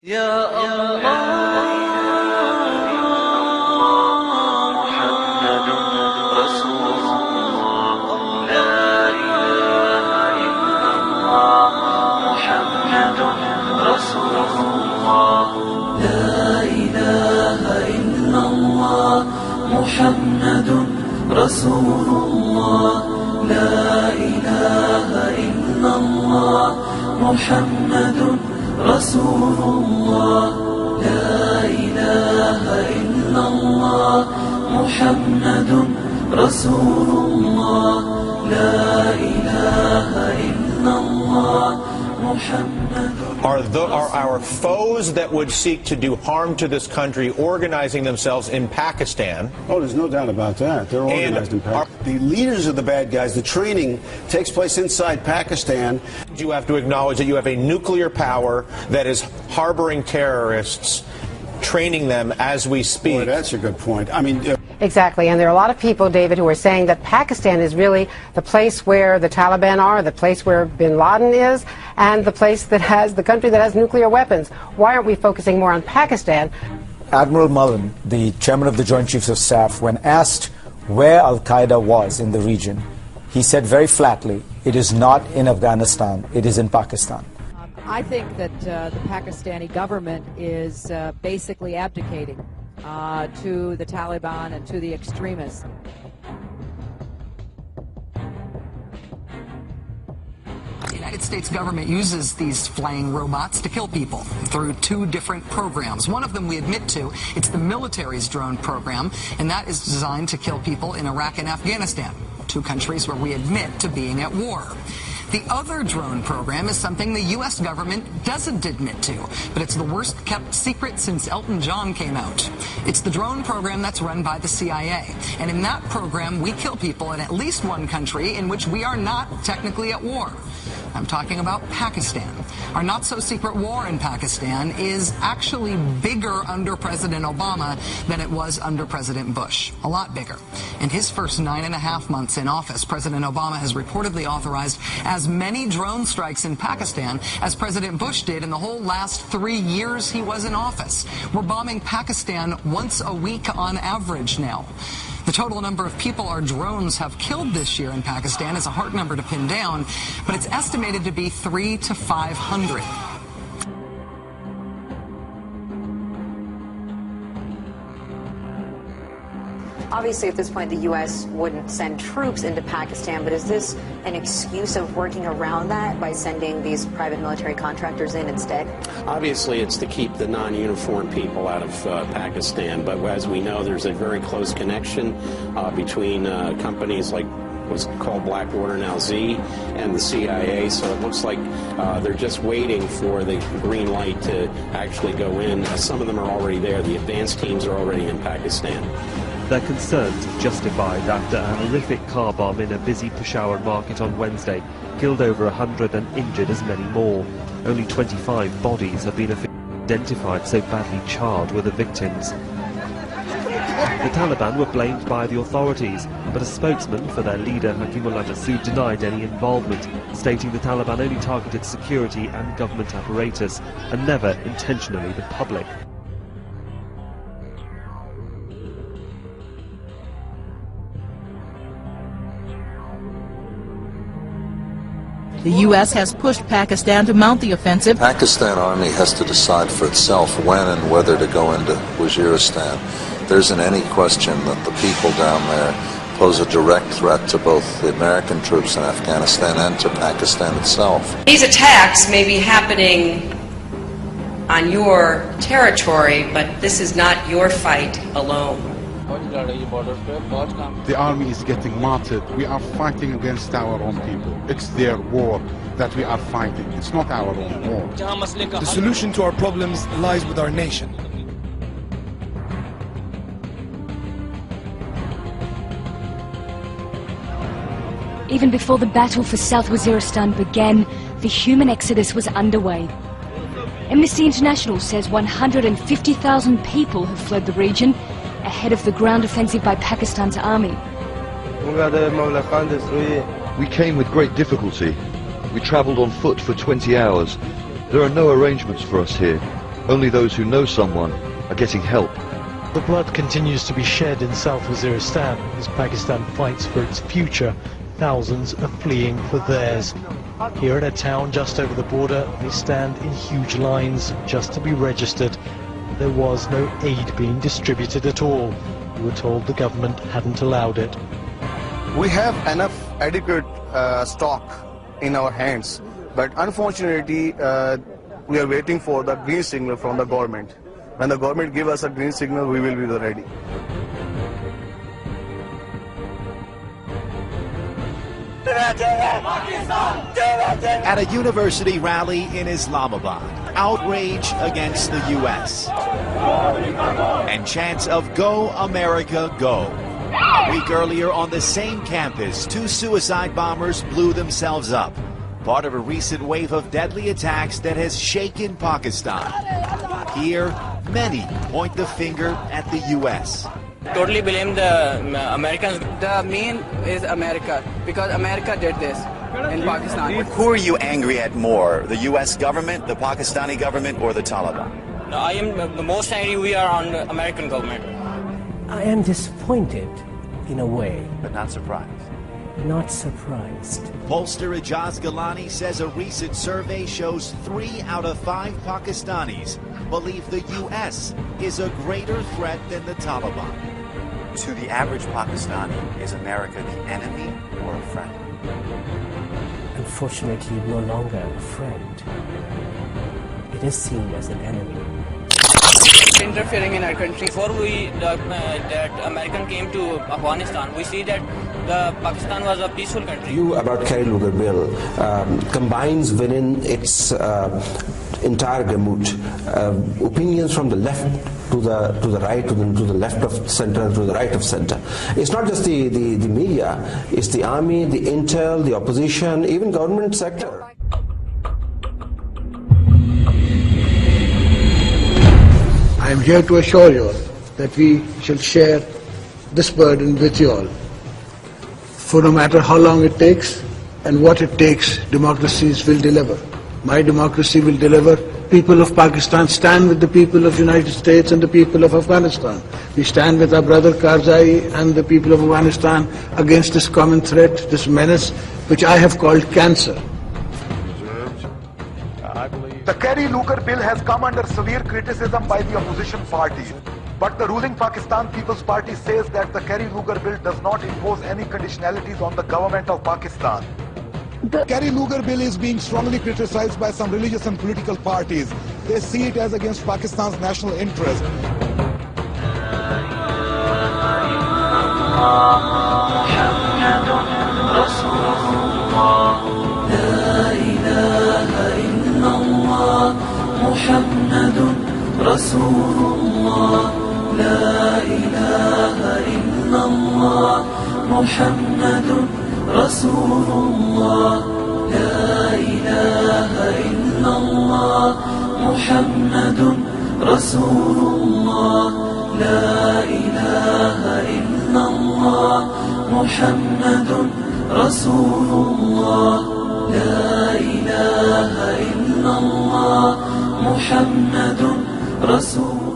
يا الله محمد رسول الله لا إله إلا الله محمد رسول الله لا إله إلا الله محمد رسول الله لا إله إلا الله محمد رسول الله لا إله إلا الله محمد رسول الله لا إله إلا الله محمد. Are our foes that would seek to do harm to this country organizing themselves in Pakistan? Oh, there's no doubt about that. They're organized in Pakistan. The leaders of the bad guys, the training takes place inside Pakistan. You have to acknowledge that you have a nuclear power that is harboring terrorists, training them as we speak. Boy, that's a good point. I mean... Exactly, and there are a lot of people, David, who are saying that Pakistan is really the place where the Taliban are, the place where bin Laden is, and the place that has, the country that has nuclear weapons. Why aren't we focusing more on Pakistan? Admiral Mullen, the chairman of the Joint Chiefs of Staff, when asked where Al-Qaeda was in the region, he said very flatly, it is not in Afghanistan, it is in Pakistan. I think that the Pakistani government is basically abdicating to the Taliban and to the extremists. The United States government uses these flying robots to kill people through two different programs. One of them we admit to, it's the military's drone program, and that is designed to kill people in Iraq and Afghanistan, two countries where we admit to being at war. The other drone program is something the U.S. government doesn't admit to, but it's the worst kept secret since Elton John came out. It's the drone program that's run by the CIA. And in that program, we kill people in at least one country in which we are not technically at war. I'm talking about Pakistan. Our not-so-secret war in Pakistan is actually bigger under President Obama than it was under President Bush. A lot bigger. In his first 9.5 months in office, President Obama has reportedly authorized as many drone strikes in Pakistan as President Bush did in the whole last 3 years he was in office. We're bombing Pakistan once a week on average now. The total number of people our drones have killed this year in Pakistan is a hard number to pin down, but it's estimated to be 300 to 500. Obviously, at this point, the U.S. wouldn't send troops into Pakistan, but is this an excuse of working around that by sending these private military contractors in instead? Obviously, it's to keep the non-uniformed people out of Pakistan, but as we know, there's a very close connection between companies like what's called Blackwater, now Z, and the CIA, so it looks like they're just waiting for the green light to actually go in. Some of them are already there. The advanced teams are already in Pakistan. Their concerns justified after a horrific car bomb in a busy Peshawar market on Wednesday killed over 100 and injured as many more. Only 25 bodies have been identified, so badly charred were the victims. The Taliban were blamed by the authorities, but a spokesman for their leader, Hakimullah Masood, denied any involvement, stating the Taliban only targeted security and government apparatus, and never intentionally the public. The U.S. has pushed Pakistan to mount the offensive. The Pakistan Army has to decide for itself when and whether to go into Waziristan. There isn't any question that the people down there pose a direct threat to both the American troops in Afghanistan and to Pakistan itself. These attacks may be happening on your territory, but this is not your fight alone. The army is getting martyred. We are fighting against our own people. It's their war that we are fighting. It's not our own war. The solution to our problems lies with our nation. Even before the battle for South Waziristan began, the human exodus was underway. Amnesty International says 150,000 people have fled the region ahead of the ground offensive by Pakistan's army. We came with great difficulty. We travelled on foot for 20 hours. There are no arrangements for us here. Only those who know someone are getting help. The blood continues to be shed in South Waziristan as Pakistan fights for its future. Thousands are fleeing for theirs. Here in a town just over the border, they stand in huge lines just to be registered. There was no aid being distributed at all. We were told the government hadn't allowed it. We have enough adequate stock in our hands, but unfortunately we are waiting for the green signal from the government. When the government gives us a green signal, we will be ready. At a university rally in Islamabad, outrage against the U.S. and chants of "Go America, go." A week earlier on the same campus, 2 suicide bombers blew themselves up, part of a recent wave of deadly attacks that has shaken Pakistan. Here, many point the finger at the U.S. Totally blame the Americans. The main is America, because America did this in Pakistan. Who are you angry at more, the U.S. government, the Pakistani government, or the Taliban? I am the most angry we are on the American government. I am disappointed, in a way. But not surprised. Not surprised. Pollster Ijaz Gilani says a recent survey shows 3 out of 5 Pakistanis believe the U.S. is a greater threat than the Taliban. To the average Pakistani, is America the enemy or a friend? Unfortunately, no longer a friend. It is seen as an enemy. Interfering in our country. Before that American came to Afghanistan, we see that Pakistan was a peaceful country. View about Kerry Lugar bill combines within its entire gamut opinions from the left to the right, to the left of center, and to the right of center. It's not just the media; it's the army, the intel, the opposition, even government sector. I am here to assure you all that we shall share this burden with you all. For no matter how long it takes and what it takes, democracies will deliver. My democracy will deliver. People of Pakistan stand with the people of the United States and the people of Afghanistan. We stand with our brother Karzai and the people of Afghanistan against this common threat, this menace, which I have called cancer. The Kerry Lugar bill has come under severe criticism by the opposition parties. But the ruling Pakistan People's Party says that the Kerry Lugar bill does not impose any conditionalities on the government of Pakistan. The Kerry Lugar bill is being strongly criticized by some religious and political parties. They see it as against Pakistan's national interest. رسول الله لا إله إلا الله محمد رسول الله لا إله إلا الله محمد رسول الله لا إله إلا الله محمد رسول